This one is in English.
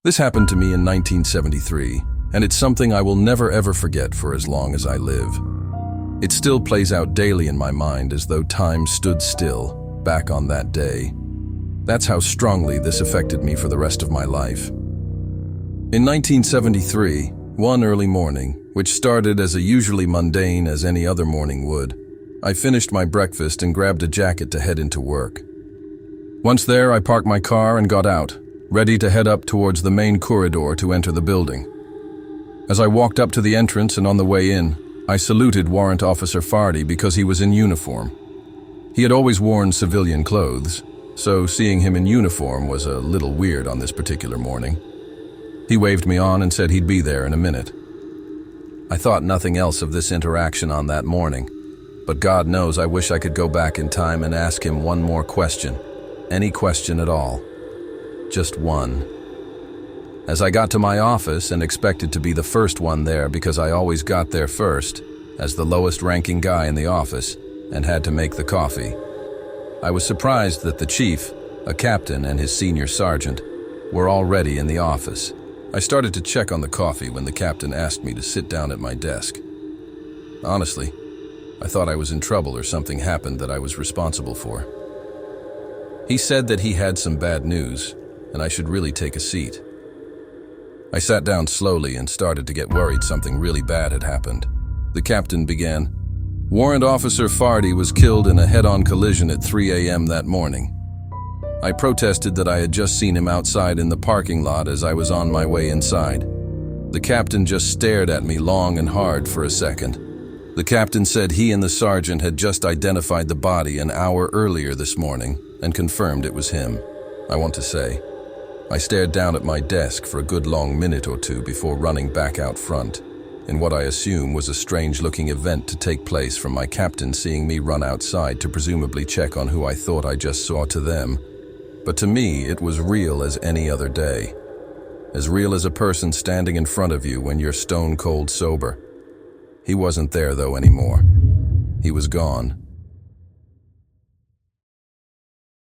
This happened to me in 1973, and it's something I will never ever forget for as long as I live. It still plays out daily in my mind as though time stood still back on that day. That's how strongly this affected me for the rest of my life. In 1973, one early morning, which started as usually mundane as any other morning would, I finished my breakfast and grabbed a jacket to head into work. Once there, I parked my car and got out, ready to head up towards the main corridor to enter the building. As I walked up to the entrance and on the way in, I saluted Warrant Officer Fardy because he was in uniform. He had always worn civilian clothes, so seeing him in uniform was a little weird on this particular morning. He waved me on and said he'd be there in a minute. I thought nothing else of this interaction on that morning, but God knows I wish I could go back in time and ask him one more question, any question at all. Just one. As I got to my office and expected to be the first one there because I always got there first, as the lowest ranking guy in the office, and had to make the coffee, I was surprised that the chief, a captain, and his senior sergeant were already in the office. I started to check on the coffee when the captain asked me to sit down at my desk. Honestly, I thought I was in trouble or something happened that I was responsible for. He said that he had some bad news, and I should really take a seat. I sat down slowly and started to get worried something really bad had happened. The captain began, "Warrant Officer Fardy was killed in a head-on collision at 3 a.m. that morning." I protested that I had just seen him outside in the parking lot as I was on my way inside. The captain just stared at me long and hard for a second. The captain said he and the sergeant had just identified the body an hour earlier this morning and confirmed it was him. I want to say, I stared down at my desk for a good long minute or two before running back out front, in what I assume was a strange-looking event to take place from my captain seeing me run outside to presumably check on who I thought I just saw to them. But to me, it was real as any other day. As real as a person standing in front of you when you're stone-cold sober. He wasn't there, though, anymore. He was gone.